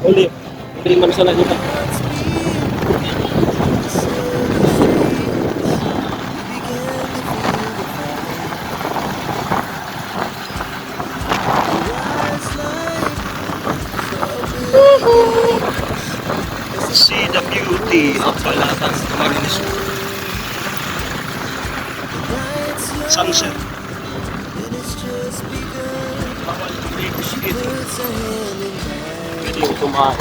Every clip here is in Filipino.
Uli. Uli man sana dito. See the beauty of Balatan Magnus. Sunset. Bawal dito. Pwede yung kumain.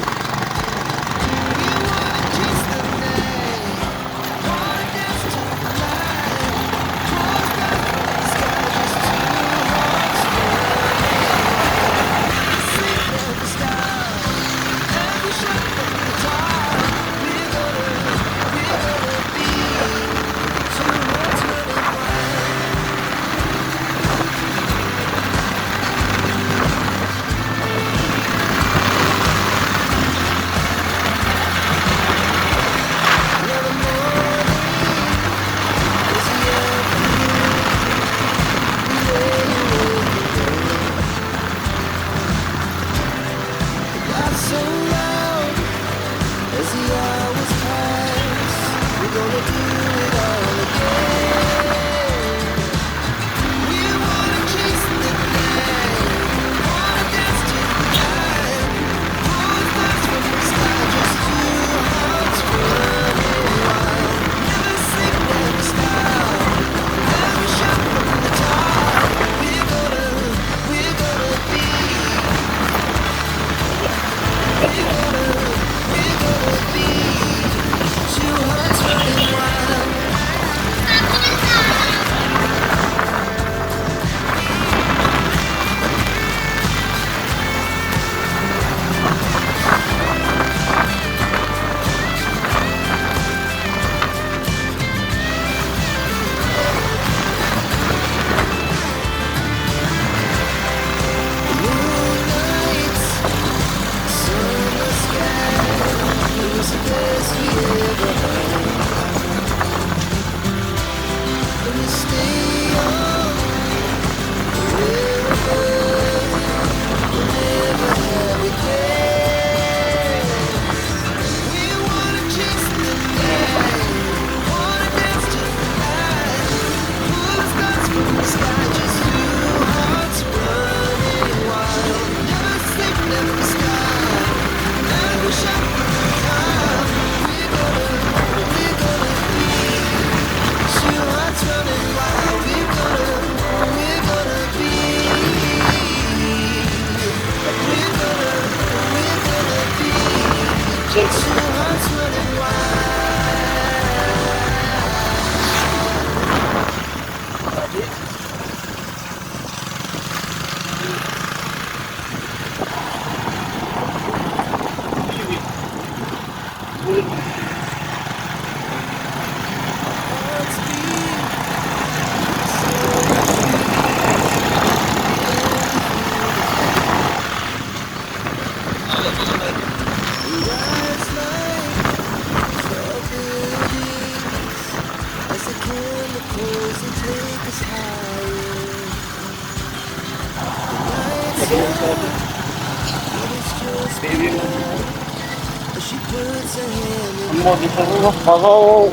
Mo dito ko bago.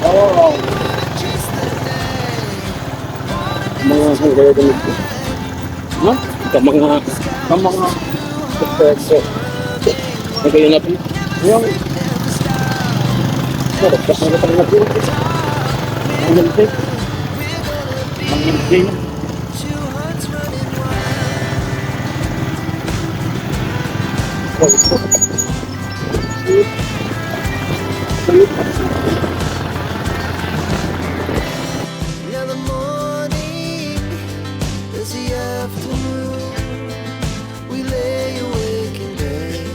Oh. Mga hanggaw dito. No? Mga perfecto. Nagayon natin. Yung Tapos na ito natin. Ang limit. Ang limit. Now the morning is the afternoon. We lay awake in bed.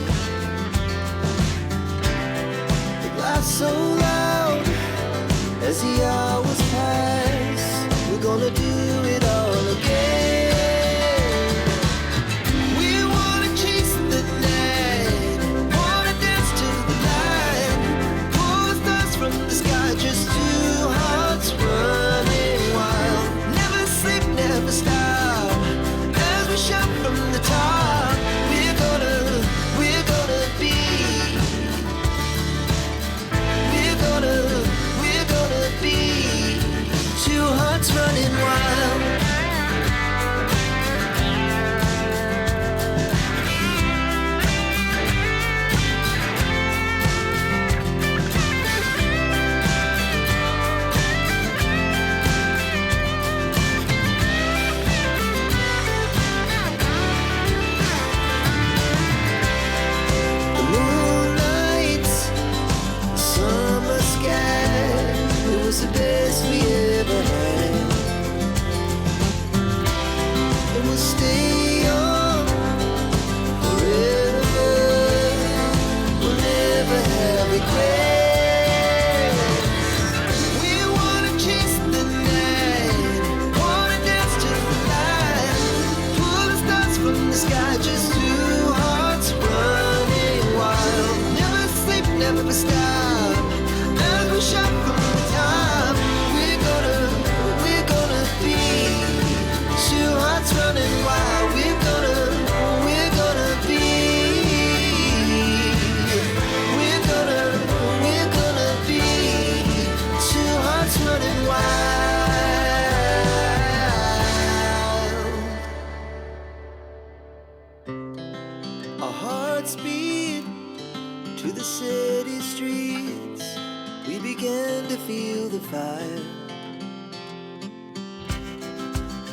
The glass so loud as the hours pass. We're gonna do it all again. We wanna chase the night, wanna dance to the light, pull the stars from the never stop. As we shout from the top, we're gonna be two hearts running wild. We're gonna be. We're gonna be two hearts running wild. Our hearts beat to the city streets. We began to feel the fire.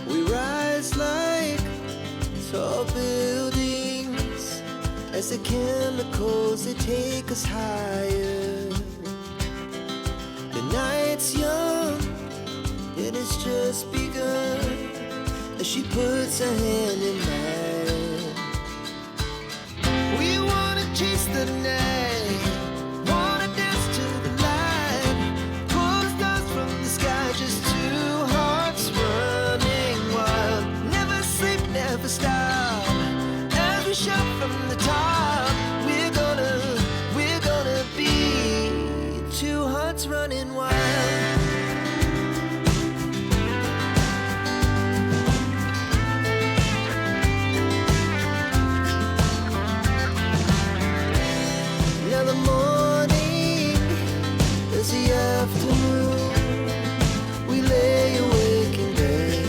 We rise like tall buildings as the chemicals they take us higher. The night's young, it has just begun as she puts her hand in mine. We wanna chase the night, wanna dance to the light, pull the stars from the sky, just two hearts running wild. Never sleep, never stop. As we shout from the top, we're gonna be two hearts running wild. Now the morning is the afternoon. We lay awake in bed.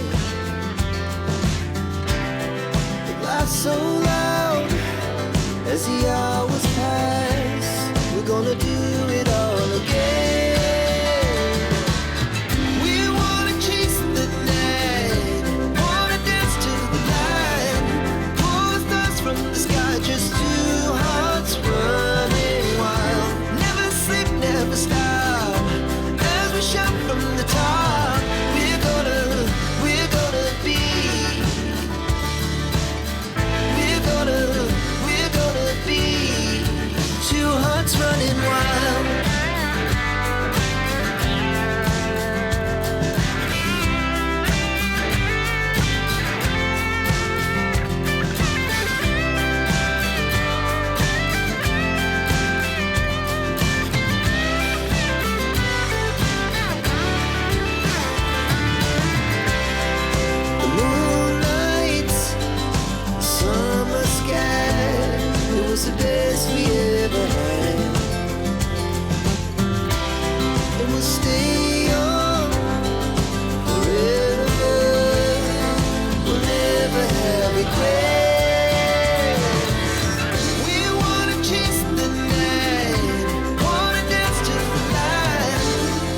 The laughs so loud as the hours pass. We're gonna do it all again. We wanna chase the night, wanna dance to the light, pull the stars from the sky, just two hearts running wild. Never sleep, never stop. As we shout from the top, we're gonna be. We're gonna be two hearts running wild. The moonlight, summer sky, it was the best we ever had. And we'll stay young forever. We'll never have regrets. We wanna chase the night, wanna dance to the light,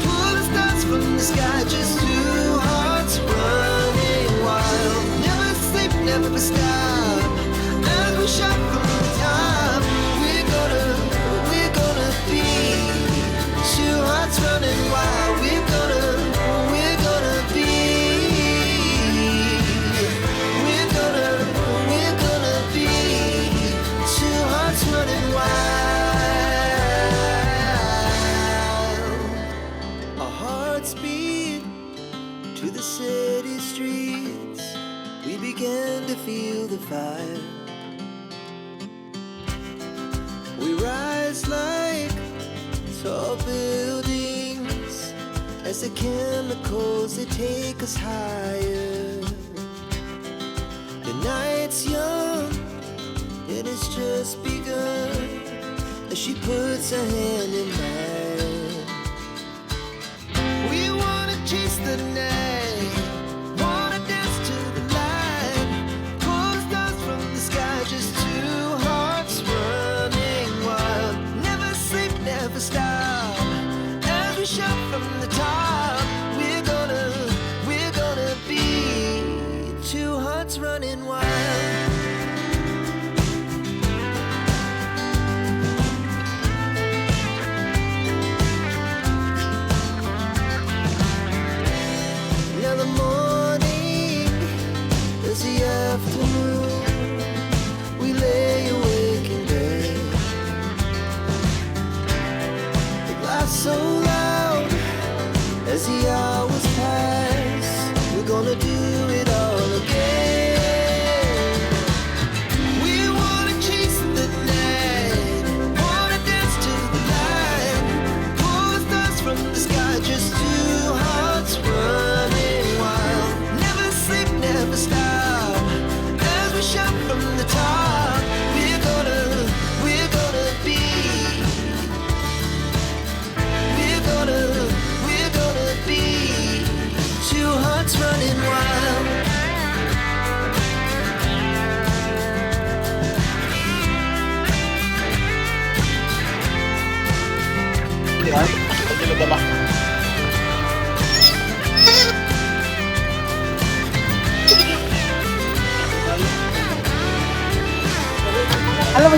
pull the stars from the sky, just two hearts running wild. Never sleep, never stop. As we shout from the top, we're gonna be two hearts running wild. We're gonna be. We're gonna be two hearts running wild. Our hearts beat to the city streets. We began to feel the fire. We rise like tall buildings as the chemicals they take us higher. The night's young, it has just begun as she puts her hand in mine. We wanna chase the night, wanna dance to the light, pull the stars from the sky, just two hearts running wild. Never sleep, never stop. As we shout from the top, we're gonna be two hearts running wild.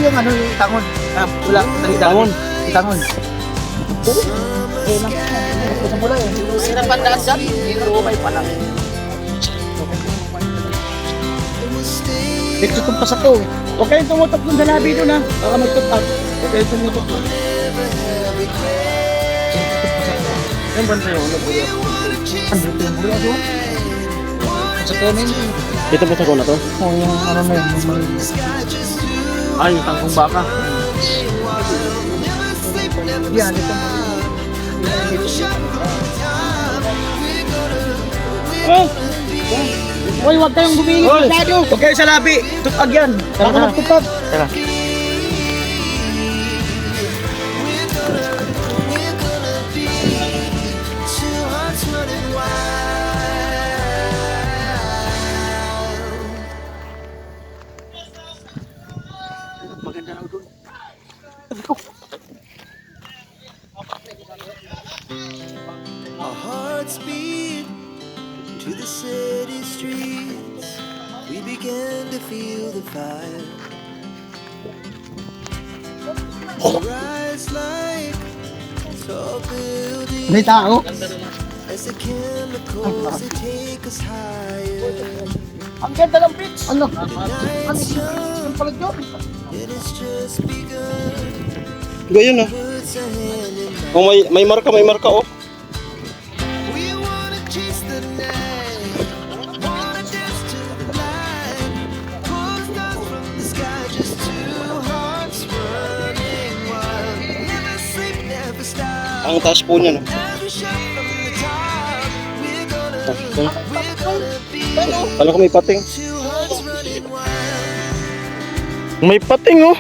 yung ano, yung tangon. Wala, tangon. Tangon. Eh, sa mula eh. Sira pandaan dyan. May pa lang. Dito itong pasako. Huwag kayong tumutok dun sa labi dun ha. Baka magtutok. Huwag kayong tumutok dun. Yung banda yung ano po yun? Ang dito yung mula doon. Sa kanin yun. Ito po sa ko na to? Oo, yung ano na yun. Yung tangkong baka. Yan, ito mo. Oh! Hoy, huwag kayong bumili Hoy! masyado. Huwag kayo sa labi! Tutag yan! Baka magtutog. Tara. Maganda raw doon. Our hearts beat to the city streets. We began to feel the fire. We rise like tall buildings May tao. as the chemicals they take us higher. Ang ganda ng beach. Ano? Night's young Ang palag yun. and it's just begun. Ganyan ah. Puts a hand in mine. Oh, may marka oh. We wanna chase the night, wanna dance to the light, pull stars from the sky, just two hearts running wild. Never sleep, never stop. Ang taas po niya no. As we shout from the top, we're gonna be Kala ko may pating. two hearts running wild. May pating oh.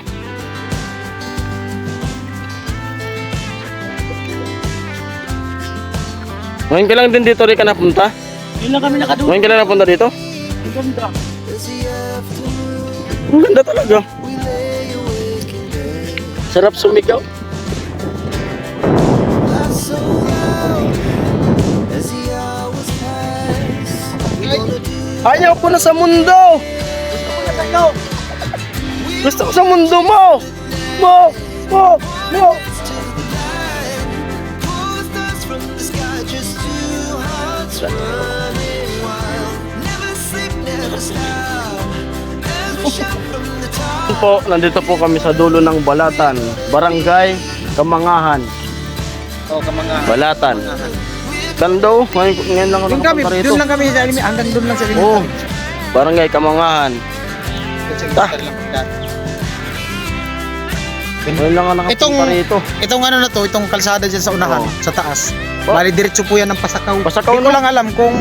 Ngayon ka lang din dito rin ka napunta? Yun lang kami nakadulog. Ngayon ka lang napunta dito? Ang ganda. As the afternoon, Ang ganda talaga. we lay awake in bed. Sarap sumigaw. Laugh so loud as the hours pass. We wanna do Ayaw ko na sa mundo! Gusto ko sa mundo mo! Mo! Mo! Mo! to the light, pull stars from the sky, just two hearts running wild. Never sleep, never stop. As we shout from the top. Ito po, nandito po kami sa dulo ng Balatan, Barangay Kamangahan. Oo, kamanga. Balatan. Kando, ngayon lang ako Doon kami, nakapunta rito. doon lang kami sa Alimi. Hanggang doon lang sa Alimi. Oo, Barangay Kamangahan. Ta. Ngayon lang ako nakapunta rito. Itong ano na to, itong kalsada dyan sa unahan, Oo. sa taas. Oh. Bali diretso po yan ng Pasakaw. Pasakaw Hindi ko na. lang alam kung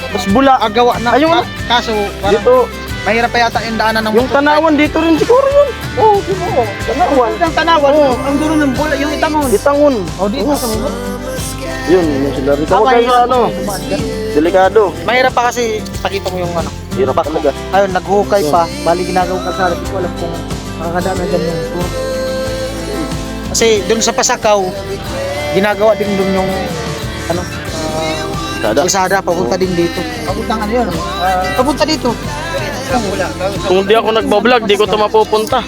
Mas bula. agawa na. Ayun na. Kaso, parang Dito, mahirap pa yata yung daanan ng yung motor. tanawan dito rin siguro yun. Oo, dito. Tanawan. Ang tanawan, ang dulo ng bula, yung itangon. Itangon. O, dito sa mo. Yun, yun sila rito. Huwag kayo sa ano. Delikado. Mahirap pa kasi pakita mo yung ano. Hirap talaga. Ayun, naghukay pa. Bali ginagawang kalsada. Hindi ko alam kung makakadaan na dyan yung tour. Kasi doon sa Pasakaw, ginagawa din doon yung ano, Dada. kalsada papunta din dito. Papuntang ano yun? Papunta dito. Kung di ako nagbablog, di ko ito mapupunta.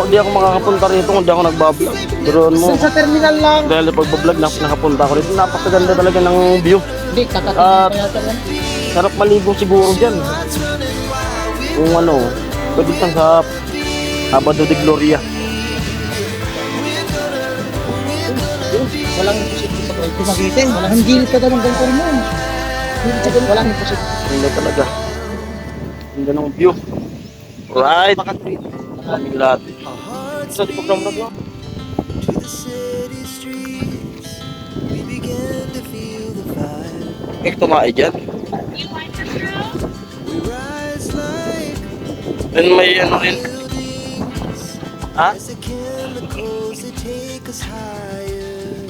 Di ako makakapunta rito kung di ako nagbablog. Turuan mo. Sa terminal lang. Dahil pagbablog nakapunta ako rito. Napakaganda talaga ng view. Hindi, At kakatingin pa yata yan. sarap maligo siguro dyan. Kung ano, pwede kang sa Sabado de Gloria. Walang posible sa kwento magitin. Walang gilid ka daw ng ganito mo. Gilid sa ganito. Walang posible. Ganda talaga. Ganda ng view. Right. Maraming lahat. Sa di program na vlog. To the city streets, we began to feel the fire. Eh, tumae dyan. We rise like Then may ano rin. buildings Ha? as the chemicals they take us higher.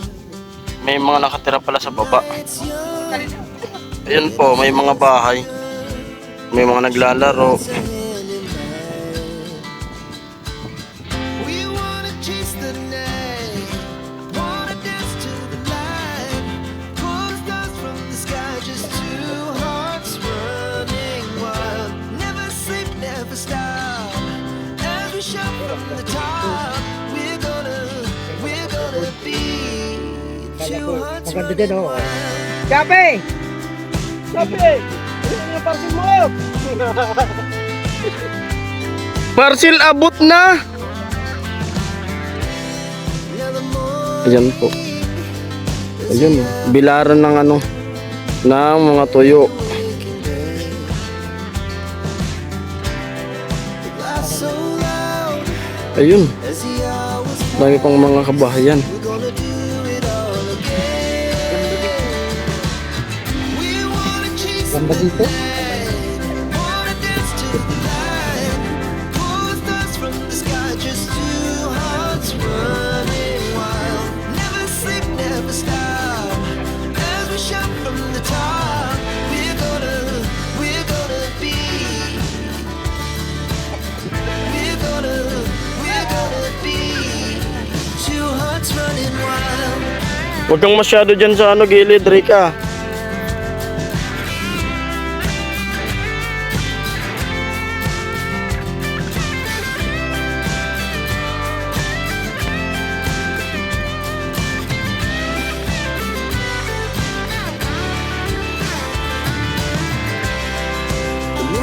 May mga nakatira pala sa baba. It's young, Ayan po, may mga bahay. May mga naglalaro. hand in hand. We wanna chase the night, wanna dance to the light, pull stars from the sky, just two hearts running wild. Never sleep, never stop. As shout from the top. We're gonna be two hearts Maganda running din, oh. wild. Chape! Sabi! Ano yung parcel mo? Parcel abot na! Now the more Ayan po. Ayun, bilaran ng ano, ng mga tuyo. so loud Ayun, as the hours dami pang mga kabahayan. we're gonna do it all again. We wanna chase Ganda dito. wanna dance to the light. Pull the stars from the sky, just two hearts running wild. Never sleep, never stop. As we shout from the top, we're gonna be. We're gonna be two hearts running wild. Huwag kang masyado dyan sa ano, gilid, Rika.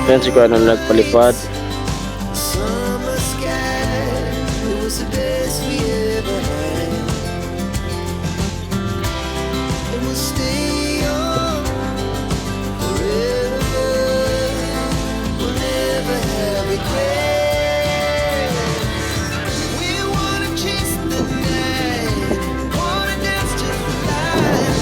Yan si Kuya nang nagpalipad. Summer sky, it was the best we ever had. And we'll stay young forever. We'll never have regrets. We wanna chase the night, wanna dance to the light.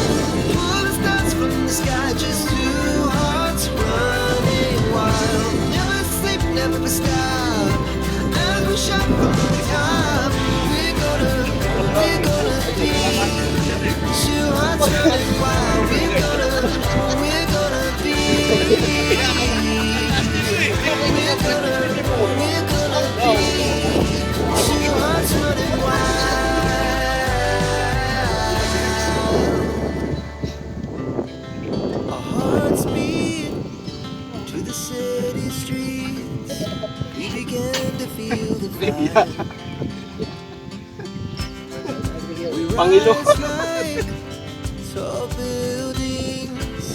Pull the stars from the sky, just two hearts running wild. Never sleep, never stop. As we shout from the top, we're gonna be two hearts running wild. We're gonna be. We're gonna be two hearts running wild. Our hearts beat to the city streets. We began to feel the fire. We Pangilo. rise like tall buildings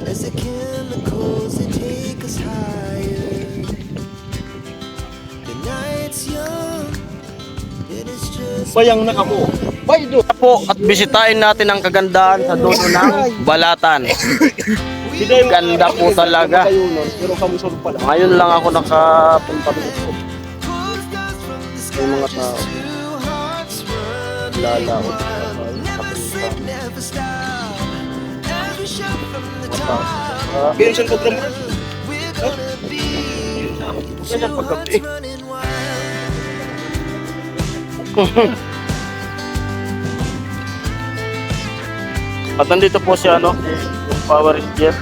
as the chemicals they take us higher. The night's young and it's just Bayang na kamo. Baydo. Po at bisitahin natin ang kagandahan sa dulo ng Balatan. Ganda po talaga. Ngayon lang ako nakapunta dito. Yung mga tao. Lalaot. never stop. As we shout from the top, Ganyan siyang program. we're gonna be two Ganyan hearts pagkapi. running wild. At nandito po si ano, yung Power Ranger.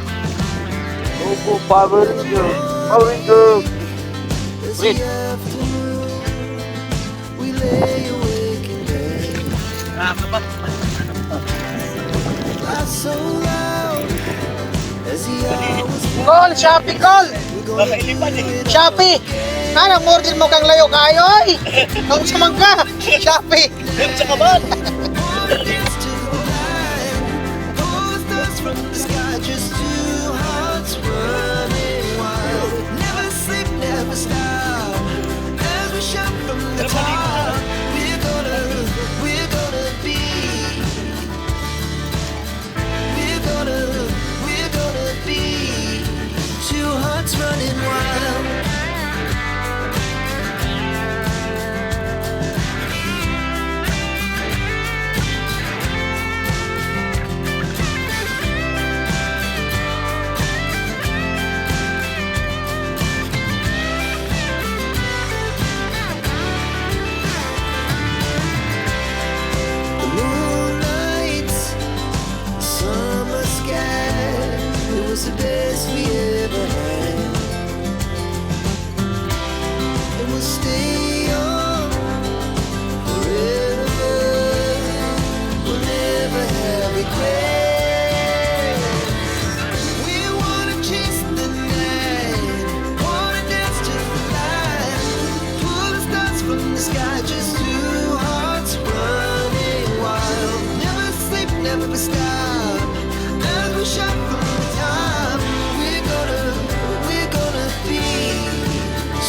Opo, Power Ranger. Power Ranger. As Wait. the afternoon, we lay awake in bed. Life so loud as the hours Call! Shopee, call! Shopee! Kanang order mo kang layo kayo, oy! Kung sumang ka! Shopee! Sa kaban. dance to the light. Pull the stars from the sky, just two hearts running wild. Never sleep, never stop. As we shout from the top, we're gonna be. We're gonna be two hearts running wild. from the sky, just two hearts running wild. Never sleep, never stop. As we shout from the top, we're gonna be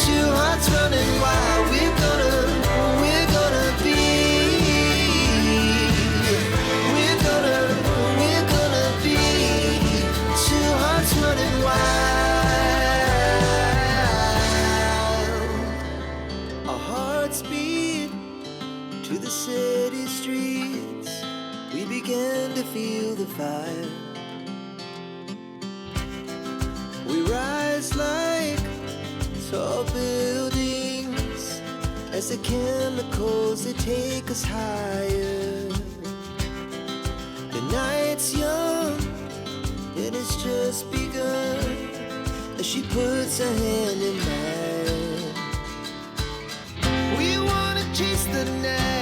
two hearts running wild. We're gonna be. We're gonna be two hearts running wild. Our hearts beat to the city streets. We began to feel the fire. We rise like tall buildings as the chemicals they take us higher. The night's young and it's just begun as she puts her hand in mine. We wanna chase the night.